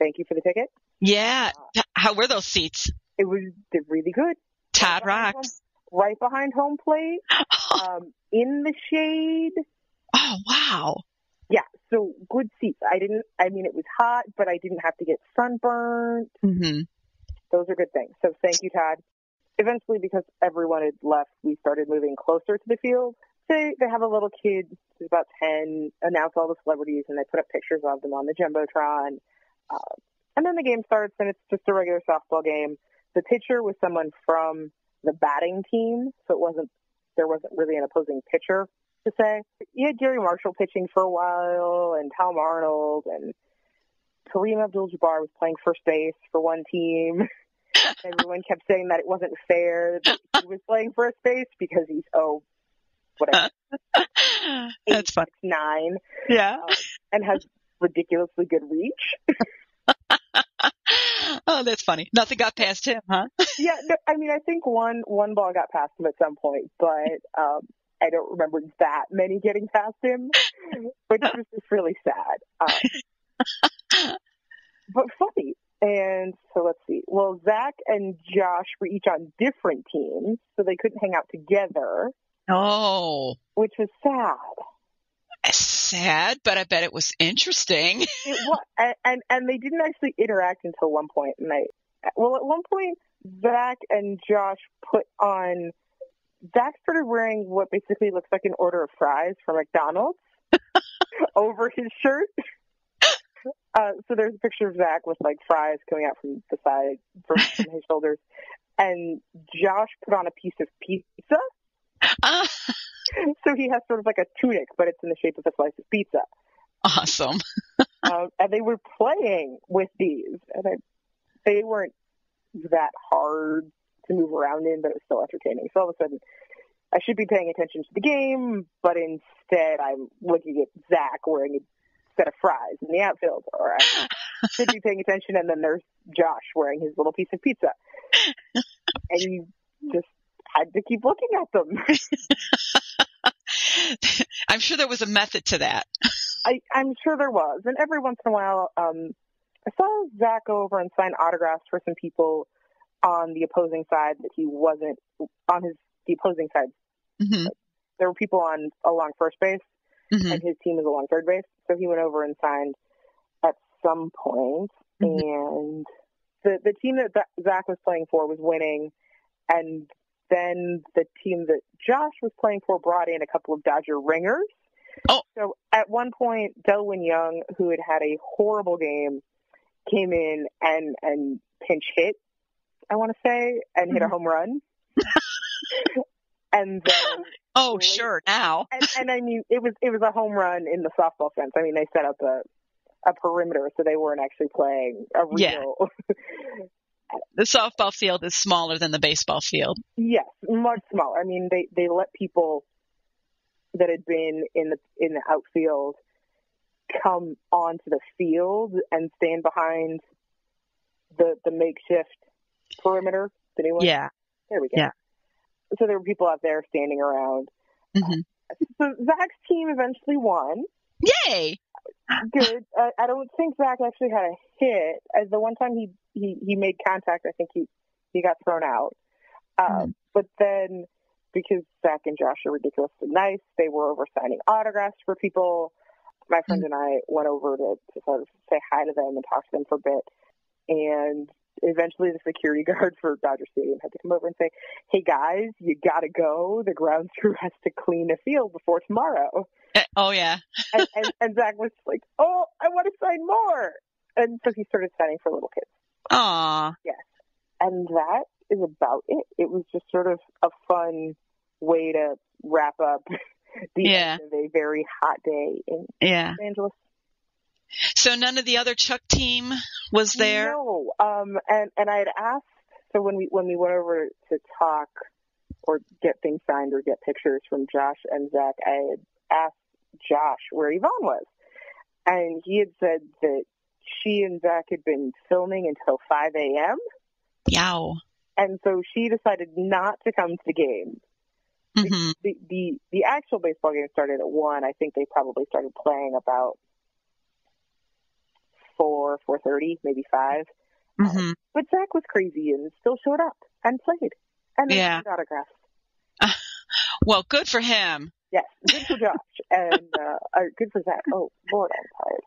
thank you for the ticket. Yeah. How were those seats? It was really good. Todd rocks. Right behind home plate, in the shade. Oh, wow. Yeah, so good seats. It was hot, but I didn't have to get sunburned. Mm-hmm. Those are good things. So thank you, Todd. Eventually, because everyone had left, we started moving closer to the field. They have a little kid who's about 10, announce all the celebrities, and they put up pictures of them on the Jumbotron. And then the game starts, and it's just a regular softball game. The pitcher was someone from the batting team, so there wasn't really an opposing pitcher to say. You had Gary Marshall pitching for a while, and Tom Arnold, and Kareem Abdul-Jabbar was playing first base for one team. Everyone kept saying that it wasn't fair that he was playing first base because he's, whatever. That's fun. 6'9". Yeah. And has ridiculously good reach. Oh, that's funny. Nothing got past him, huh? Yeah, no, I think one ball got past him at some point, but I don't remember that many getting past him, which was just really sad. But funny. And so let's see. Well, Zach and Josh were each on different teams, so they couldn't hang out together. Oh. Which was sad. Sad, but I bet it was interesting. It was, and they didn't actually interact until one point. At one point, Zach and Josh Zach started wearing what basically looks like an order of fries from McDonald's over his shirt. So there's a picture of Zach with like fries coming out from the side, from his shoulders. And Josh put on a piece of pizza. So he has sort of like a tunic, but it's in the shape of a slice of pizza. Awesome. And they were playing with these. And they weren't that hard to move around in, but it was still entertaining. So all of a sudden, I should be paying attention to the game, but instead I'm looking at Zach wearing a set of fries in the outfield, or I should be paying attention, and then there's Josh wearing his little piece of pizza. And you just had to keep looking at them. I'm sure there was a method to that. I'm sure there was. And every once in a while, I saw Zach go over and sign autographs for some people on the opposing side that he wasn't on the opposing side. Mm-hmm. There were people along first base, mm-hmm. and his team was along third base. So he went over and signed at some point. Mm-hmm. And the team that Zach was playing for was winning. And then the team that Josh was playing for brought in a couple of Dodger ringers. Oh. So at one point, Delwyn Young, who had a horrible game, came in and pinch hit, I want to say, and hit a home run. And then... Oh, sure, now. And I mean, it was a home run in the softball sense. I mean, they set up a perimeter, so they weren't actually playing a real... Yeah. The softball field is smaller than the baseball field. Yes, much smaller. I mean, they let people that had been in the outfield come onto the field and stand behind the makeshift perimeter. The new one. Yeah. There we go. Yeah. So there were people out there standing around. Mm-hmm. So Zach's team eventually won. Yay! Good. I don't think Zach actually had a hit. As the one time he made contact, I think he got thrown out. But then, because Zach and Josh are ridiculously nice, they were over signing autographs for people. My friend and I went over to sort of say hi to them and talk to them for a bit. And eventually the security guard for Dodger Stadium had to come over and say, "Hey guys, you gotta go. The grounds crew has to clean the field before tomorrow." Oh yeah. and Zach was like, "Oh, I want to sign more." And so he started signing for little kids. Aww. Yes. And that is about it. It was just sort of a fun way to wrap up the end of a very hot day in Los Angeles. So none of the other Chuck team was there? No. And I had asked, so when we went over to talk or get things signed or get pictures from Josh and Zach, I had asked Josh where Yvonne was. And he had said that she and Zach had been filming until 5 a.m. Yow. And so she decided not to come to the game. Mm-hmm. The actual baseball game started at 1. I think they probably started playing about 4:30, maybe 5. Mm-hmm. But Zach was crazy and still showed up and played. And then Yeah. got autographs. Well, good for him. Yes, good for Josh. And good for Zach. Oh, Lord, I'm tired.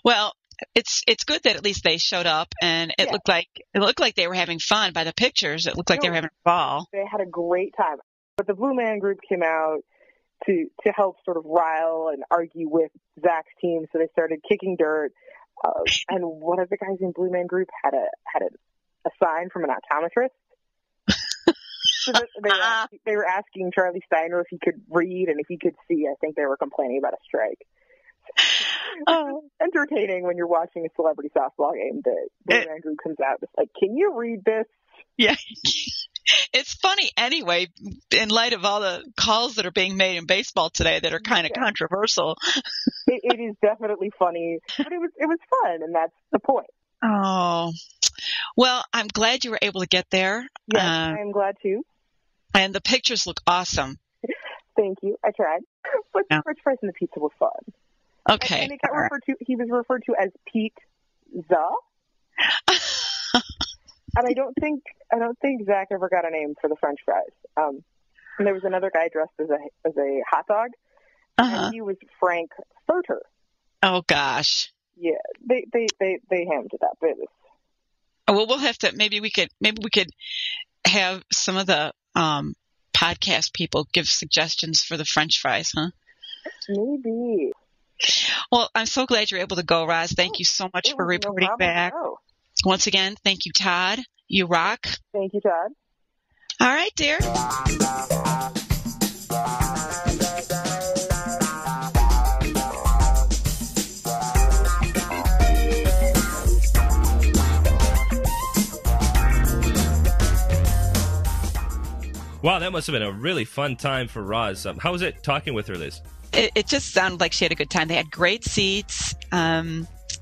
Well, it's good that at least they showed up, and it looked like they were having fun by the pictures. It looked like they were having a ball. They had a great time. But the Blue Man Group came out to help sort of rile and argue with Zach's team, so they started kicking dirt. And one of the guys in Blue Man Group had a sign from an optometrist. So they were asking Charlie Steiner if he could read and if he could see. I think they were complaining about a strike. Entertaining when you're watching a celebrity softball game. The Blue Man Group comes out. It's like, can you read this? Yeah. It's funny anyway, in light of all the calls that are being made in baseball today that are kind of controversial. It is definitely funny, but it was fun, and that's the point. Oh, well, I'm glad you were able to get there. Yes, I'm glad too. And the pictures look awesome. Thank you. I tried. But the French fries and the pizza was fun. Okay. And he was referred to as Pete the. And I don't think Zach ever got a name for the French fries. And there was another guy dressed as a hot dog, and he was Frank Furter. Oh gosh. Yeah, they hammed it up. It was. Well, we'll have to maybe we could have some of the podcast people give suggestions for the French fries, huh? Maybe. Well, I'm so glad you're able to go, Roz. Thank you so much for reporting back. Once again, thank you, Todd. You rock. Thank you, Todd. All right, dear. Wow, that must have been a really fun time for Roz. How was it talking with her, Liz? It just sounded like she had a good time. They had great seats.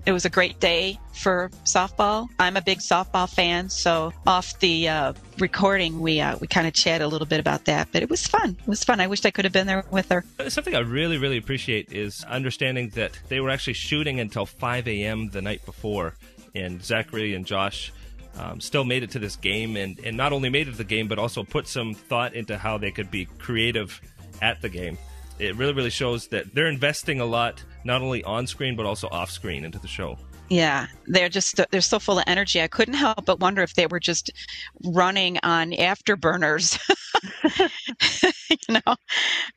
It was a great day for softball. I'm a big softball fan, so off the recording, we kind of chatted a little bit about that. But it was fun. It was fun. I wished I could have been there with her. Something I really, really appreciate is understanding that they were actually shooting until 5 a.m. the night before, and Zachary and Josh still made it to this game, and not only made it to the game, but also put some thought into how they could be creative at the game. It really, really shows that they're investing a lot, not only on screen, but also off screen into the show. Yeah, they're so full of energy. I couldn't help but wonder if they were just running on afterburners,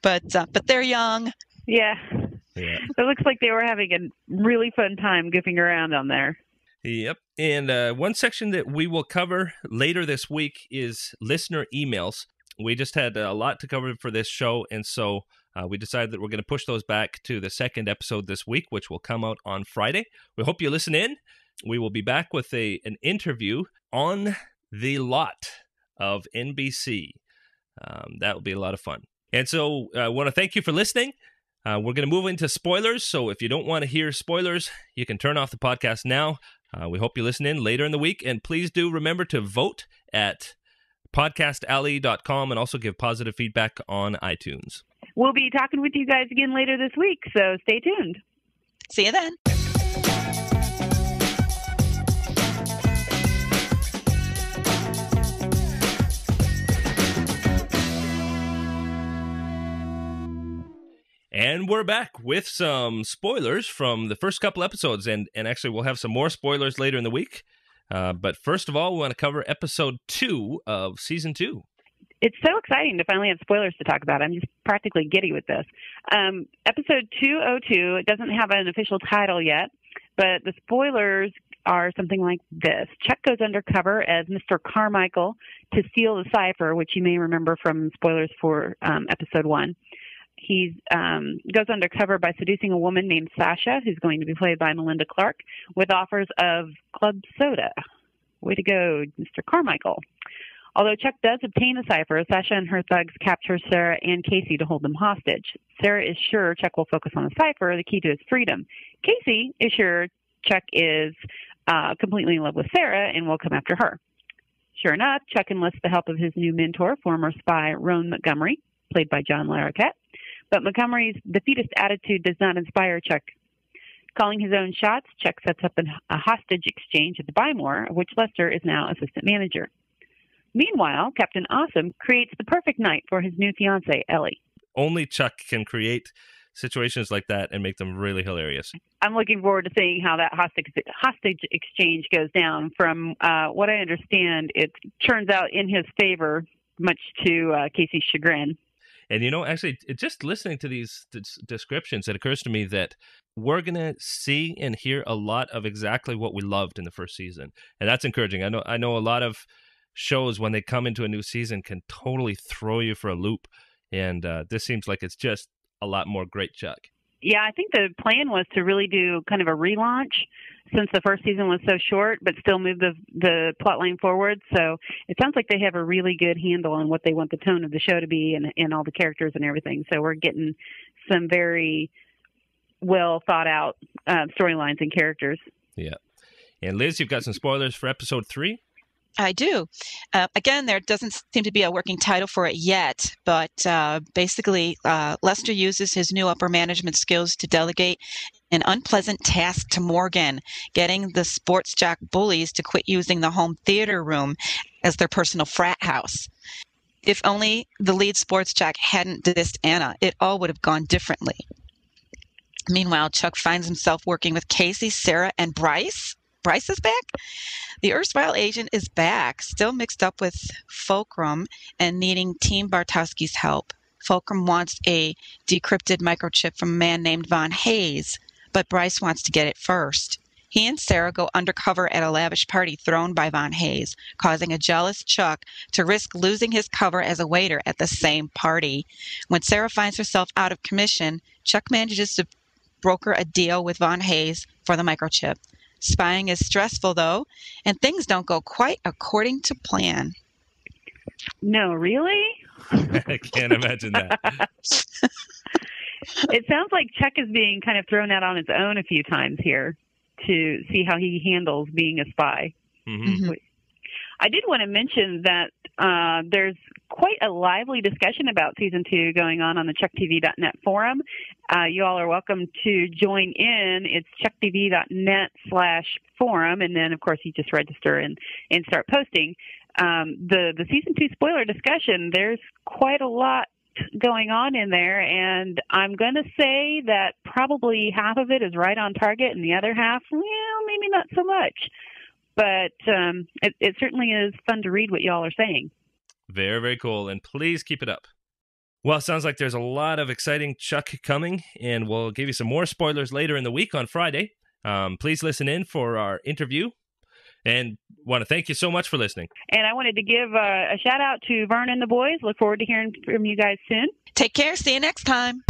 but they're young. Yeah. It looks like they were having a really fun time goofing around on there. Yep. And one section that we will cover later this week is listener emails. We just had a lot to cover for this show, and so we decided that we're going to push those back to the second episode this week, which will come out on Friday. We hope you listen in. We will be back with an interview on the lot of NBC. That will be a lot of fun. And so I want to thank you for listening. We're going to move into spoilers, so if you don't want to hear spoilers, you can turn off the podcast now. We hope you listen in later in the week, and please do remember to vote at podcastalley.com and also give positive feedback on iTunes. We'll be talking with you guys again later this week, so stay tuned. See you then. And we're back with some spoilers from the first couple episodes, and actually we'll have some more spoilers later in the week. But first of all, we want to cover episode 2 of season 2. It's so exciting to finally have spoilers to talk about. I'm just practically giddy with this. Episode 202, it doesn't have an official title yet, but the spoilers are something like this. Chuck goes undercover as Mr. Carmichael to steal the cipher, which you may remember from spoilers for episode 1. He goes undercover by seducing a woman named Sasha, who's going to be played by Melinda Clark, with offers of club soda. Way to go, Mr. Carmichael. Although Chuck does obtain the cipher, Sasha and her thugs capture Sarah and Casey to hold them hostage. Sarah is sure Chuck will focus on the cipher, the key to his freedom. Casey is sure Chuck is completely in love with Sarah and will come after her. Sure enough, Chuck enlists the help of his new mentor, former spy Roan Montgomery, played by John Larroquette. But Montgomery's defeatist attitude does not inspire Chuck. Calling his own shots, Chuck sets up a hostage exchange at the Buy More, of which Lester is now assistant manager. Meanwhile, Captain Awesome creates the perfect night for his new fiancée, Ellie. Only Chuck can create situations like that and make them really hilarious. I'm looking forward to seeing how that hostage exchange goes down. From what I understand, it turns out in his favor, much to Casey's chagrin. And, actually, just listening to these descriptions, it occurs to me that we're going to see and hear a lot of exactly what we loved in the first season. And that's encouraging. I know a lot of shows, when they come into a new season, can totally throw you for a loop. And this seems like it's just a lot more great Chuck. Yeah, I think the plan was to really do kind of a relaunch since the first season was so short, but still move the plot line forward. So it sounds like they have a really good handle on what they want the tone of the show to be and all the characters and everything. So we're getting some very well thought out storylines and characters. Yeah. And Liz, you've got some spoilers for episode 3? I do. Again, there doesn't seem to be a working title for it yet, but basically Lester uses his new upper management skills to delegate an unpleasant task to Morgan, getting the sports jock bullies to quit using the home theater room as their personal frat house. If only the lead sports jock hadn't dissed Anna, it all would have gone differently. Meanwhile, Chuck finds himself working with Casey, Sarah, and Bryce. Bryce is back? The erstwhile agent is back, still mixed up with Fulcrum and needing Team Bartowski's help. Fulcrum wants a decrypted microchip from a man named Von Hayes, but Bryce wants to get it first. He and Sarah go undercover at a lavish party thrown by Von Hayes, causing a jealous Chuck to risk losing his cover as a waiter at the same party. When Sarah finds herself out of commission, Chuck manages to broker a deal with Von Hayes for the microchip. Spying is stressful, though, and things don't go quite according to plan. No, really? I can't imagine that. It sounds like Chuck is being kind of thrown out on his own a few times here to see how he handles being a spy. Mm-hmm. I did want to mention that there's quite a lively discussion about Season 2 going on the ChuckTV.net forum. You all are welcome to join in. It's ChuckTV.net/forum, and then, of course, you just register and start posting. The Season 2 spoiler discussion, there's quite a lot going on in there, and I'm going to say that probably half of it is right on target, and the other half, well, maybe not so much. But it certainly is fun to read what y'all are saying. Very, very cool. And please keep it up. Well, it sounds like there's a lot of exciting Chuck coming, and we'll give you some more spoilers later in the week on Friday. Please listen in for our interview. And want to thank you so much for listening. And I wanted to give a shout out to Vern and the boys. Look forward to hearing from you guys soon. Take care. See you next time.